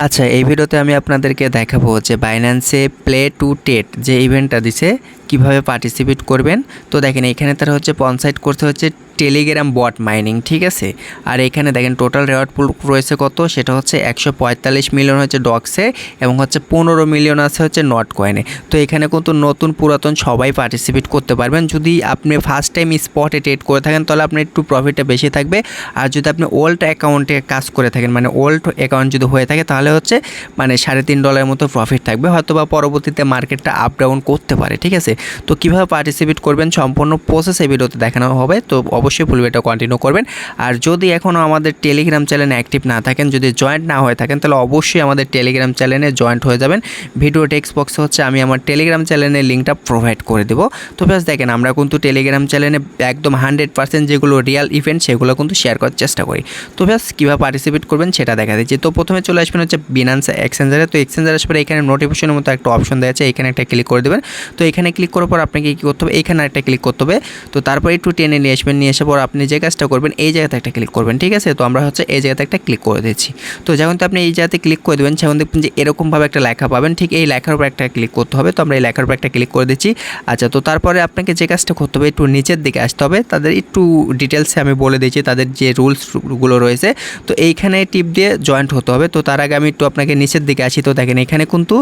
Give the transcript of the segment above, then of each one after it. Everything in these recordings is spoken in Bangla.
আচ্ছা, এই ভিডিওতে আমি আপনাদেরকে দেখাবো যে বাইন্যান্সে প্লে টু টেট যে ইভেন্টটা দিছে কিভাবে পার্টিসিপেট করবেন। তো দেখেন এখানে তারা হচ্ছে পনসাইট করতে হচ্ছে টেলিগ্রাম বট মাইনিং, ঠিক আছে। আর এখানে দেখেন টোটাল রেওয়ার্ড পুল রয়েছে কত, সেটা হচ্ছে 145 মিলিয়ন হচ্ছে ডক্সে এবং হচ্ছে 15 মিলিয়ন আছে হচ্ছে নট কয়েনে। তো এখানে কিন্তু নতুন পুরাতন সবাই পার্টিসিপেট করতে পারবেন। যদি আপনি ফার্স্ট টাইম স্পটে ট্রেড করে থাকেন তাহলে আপনার একটু প্রফিটটা বেশি থাকবে। আর যদি আপনি ওল্ড অ্যাকাউন্টে কাজ করে থাকেন, মানে ওল্ড অ্যাকাউন্ট যদি হয়ে থাকে তাহলে হচ্ছে মানে $3.5 মতো প্রফিট থাকবে, হয়তো বা পরবর্তীতে মার্কেটটা আপ ডাউন করতে পারে, ঠিক আছে। তো কীভাবে পার্টিসিপেট করবেন সম্পূর্ণ প্রসেস এই ভিডিওতে দেখানো হবে, তো অবশ্যই ফুল ভিডিওটা কন্টিনিউ করবেন। আর যদি এখনও আমাদের টেলিগ্রাম চ্যানেলে অ্যাক্টিভ না থাকেন, যদি জয়েন্ট না হয়ে থাকেন, তাহলে অবশ্যই আমাদের টেলিগ্রাম চ্যানেলে জয়েন্ট হয়ে যাবেন। ভিডিও টেক্সট বক্সে হচ্ছে আমি আমার টেলিগ্রাম চ্যানেলের লিঙ্কটা প্রোভাইড করে দেবো। তো ব্যাস দেখেন আমরা কিন্তু টেলিগ্রাম চ্যানেলে একদম 100% যেগুলো রিয়াল ইভেন্ট সেগুলো কিন্তু শেয়ার করার চেষ্টা করি। তো ব্যাস কীভাবে পার্টিসিপেট করবেন সেটা দেখা দিচ্ছি। তো প্রথমে চলে আসবেন হচ্ছে বিনান্স এক্সচেঞ্জারে। তো এক্সচেঞ্জার আসার পরে এখানে নোটিফিকেশনের মতো একটা অপশন দেওয়া আছে, এখানে একটা ক্লিক করে দেবেন। তো এখানে ক্লিক করার পর আপনাকে কী করতে হবে, এখানে একটা ক্লিক করতে হবে। তো তারপর একটু টেনে নিয়ে আসবেন, নিয়ে আসার পর আপনি যে কাজটা করবেন এই জায়গাতে একটা ক্লিক করবেন, ঠিক আছে। তো আমরা হচ্ছে এই জায়গাতে একটা ক্লিক করে দিচ্ছি। তো যখন তো আপনি এই জায়গাতে ক্লিক করে দেবেন সেখন দেখবেন যে এরকমভাবে একটা লেখা পাবেন, ঠিক এই লেখার উপর একটা ক্লিক করতে হবে। তো আমরা এই লেখার উপর একটা ক্লিক করে দিচ্ছি। আচ্ছা, তো তারপরে আপনাকে যে কাজটা করতে হবে একটু নিচের দিকে আসতে হবে, তাদের একটু ডিটেলসে আমি বলে দিচ্ছি তাদের যে রুলসগুলো রয়েছে। তো এইখানে টিপ দিয়ে জয়েন্ট হতে হবে। তো তার আগে আমি একটু আপনাকে নিচের দিকে আসি। তো দেখেন এখানে কিন্তু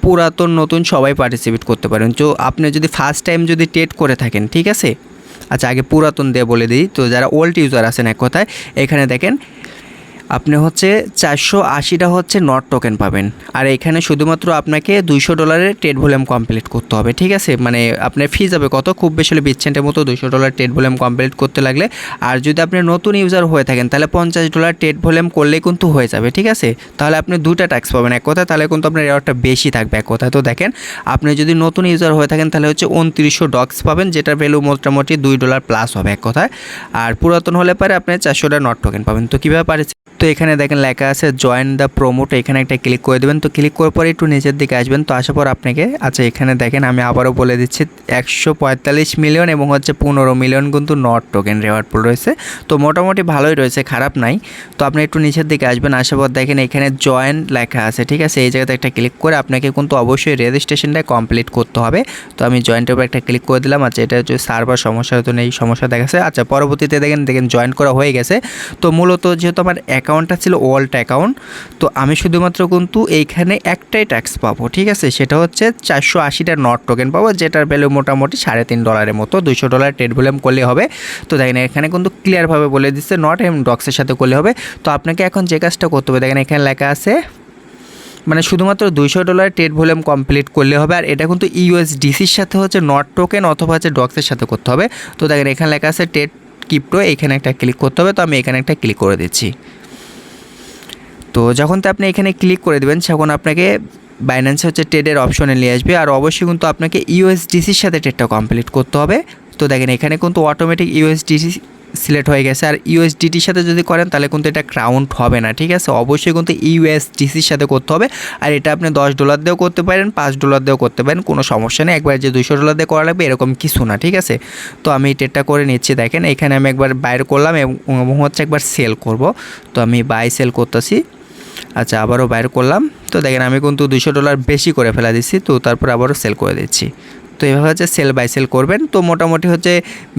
পুরাতন নতুন সবাই পার্টিসিপেট করতে পারেন। তো আপনি যদি ফার্স্ট টাইম যদি ট্রেড করে থাকেন, ঠিক আছে। আচ্ছা, আগে পুরাতন দিয়ে বলে দিই। তো যারা ওল্ড ইউজার আছেন এক কথায়, এখানে দেখেন আপনি হচ্ছে 480টা হচ্ছে নট টোকেন পাবেন। আর এখানে শুধুমাত্র আপনাকে $200 ট্রেড ভলিউম কমপ্লিট করতে হবে, ঠিক আছে। মানে আপনার ফি যাবে কত, খুব বেশি হলে 20 সেন্টের মতো $200 ট্রেড ভলিউম কমপ্লিট করতে লাগলে। আর যদি আপনি নতুন ইউজার হয়ে থাকেন তাহলে $50 ট্রেড ভলিউম করলেই কিন্তু হয়ে যাবে, ঠিক আছে। তাহলে আপনি 2টা ট্যাক্স পাবেন এক কথায়, তাহলে কিন্তু আপনার রেওয়ার্ডটা বেশি থাকবে এক কথায়। তো দেখেন আপনি যদি নতুন ইউজার হয়ে থাকেন তাহলে হচ্ছে 2900 ডক্স পাবেন, যেটার ভ্যালু মোটামুটি $2 প্লাস হবে এক কথায়। আর পুরাতন হলে পরে আপনি 400টা নট টোকেন পাবেন। তো কীভাবে পারে, তো এখানে দেখেন লেখা আছে জয়েন দ্য প্রোমোট, এখানে একটা ক্লিক করে দেবেন। তো ক্লিক করার পরে একটু নিচের দিকে আসবেন। তো আসার পর আপনাকে আচ্ছা এখানে দেখেন আমি আবারও বলে দিচ্ছি 145 মিলিয়ন এবং হচ্ছে 15 মিলিয়ন কিন্তু নট টোকেন রেওয়ার্ড পুল রয়েছে। তো মোটামুটি ভালোই রয়েছে, খারাপ নাই। তো আপনি একটু নিচের দিকে আসবেন, আসার পর দেখেন এখানে জয়েন লেখা আছে, ঠিক আছে। এই জায়গাতে একটা ক্লিক করে আপনাকে কিন্তু অবশ্যই রেজিস্ট্রেশনটা কমপ্লিট করতে হবে। তো আমি জয়েন্টের উপর একটা ক্লিক করে দিলাম। আচ্ছা, এটা হচ্ছে সার্ভার সমস্যা, হয়তো নেই সমস্যা দেখাচ্ছে। আচ্ছা, পরবর্তীতে দেখেন জয়েন করা হয়ে গেছে। তো মূলত যেহেতু আমার অ্যাকাউন্টটা ছিল ওল্ড অ্যাকাউন্ট, তো আমি শুধুমাত্র কিন্তু এইখানে একটাই ট্যাক্স পাবো, ঠিক আছে। সেটা হচ্ছে 480টা নট টোকেন পাবো, যেটার ভ্যালু মোটামুটি $3.5 মতো, $200 ট্রেড ভলিউম করলে হবে। তো দেখেন এখানে কিন্তু ক্লিয়ারভাবে বলে দিচ্ছে নট এম ডক্সের সাথে করলে হবে। তো আপনাকে এখন যে কাজটা করতে হবে, দেখেন এখানে লেখা আছে মানে শুধুমাত্র $200 ট্রেড ভলিউম কমপ্লিট করলে হবে। আর এটা কিন্তু ইউএসডিসির সাথে হচ্ছে নট টোকেন অথবা হচ্ছে ডক্সের সাথে করতে হবে। তো দেখেন এখানে লেখা আছে ট্রেড ক্রিপ্টো, এখানে একটা ক্লিক করতে হবে। তো আমি এখানে একটা ক্লিক করে দিচ্ছি। তো যখন তো আপনি এখানে ক্লিক করে দেবেন তখন আপনাকে বাইন্যান্সে হচ্ছে ট্রেডের অপশনে নিয়ে আসবে। আর অবশ্যই কিন্তু আপনাকে ইউএসডিসির সাথে ট্রেডটা কমপ্লিট করতে হবে। তো দেখেন এখানে কিন্তু অটোমেটিক ইউএসডিসি সিলেক্ট হয়ে গেছে। আর ইউএসডিটির সাথে যদি করেন তাহলে কিন্তু এটা কাউন্ট হবে না, ঠিক আছে। অবশ্যই কিন্তু ইউএসডিসির সাথে করতে হবে। আর এটা আপনি $10 দিয়েও করতে পারেন, $5 দিয়েও করতে পারেন, কোনো সমস্যা নেই। একবার যে $200 দিয়ে করা লাগবে এরকম কিছু না, ঠিক আছে। তো আমি ট্রেডটা করে নিচ্ছি। দেখেন এখানে আমি একবার বাইর করলাম এবং হচ্ছে একবার সেল করব। তো আমি বাই সেল করতেছি। আচ্ছা, আবারও বাইর করলাম। তো দেখেন আমি কিন্তু $200 বেশি করে ফেলা দিচ্ছি। তো তারপর আবারও সেল করে দিচ্ছি। তো এভাবে হচ্ছে সেল বাই সেল করবেন। তো মোটামুটি হচ্ছে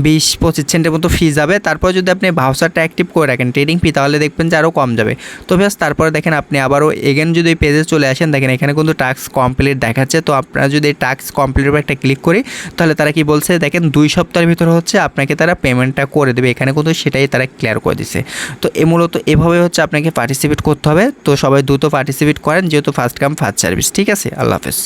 20-25 সেন্টের মতো ফি যাবে। তারপর যদি আপনি ভাউচারটা অ্যাক্টিভ করে রাখেন ট্রেডিং ফি, তাহলে দেখবেন যে আরও কম যাবে। তো ব্যাস তারপরে দেখেন আপনি আবারও এগেন যদি পেজে চলে আসেন, দেখেন এখানে কিন্তু টাস্ক কমপ্লিট দেখাচ্ছে। তো আপনারা যদি টাস্ক কমপ্লিটের উপর একটা ক্লিক করি তাহলে তারা কি বলছে, দেখেন 2 সপ্তাহের ভিতরে হচ্ছে আপনাকে তারা পেমেন্টটা করে দেবে। এখানে কিন্তু সেটাই তারা ক্লিয়ার করে দিচ্ছে। তো মূলত এভাবে হচ্ছে আপনাকে পার্টিসিপেট করতে হবে। তো সবাই দ্রুত পার্টিসিপেট করেন, যেহেতু ফার্স্ট কাম ফার্স্ট সার্ভিস, ঠিক আছে। আল্লাহ হাফেজ।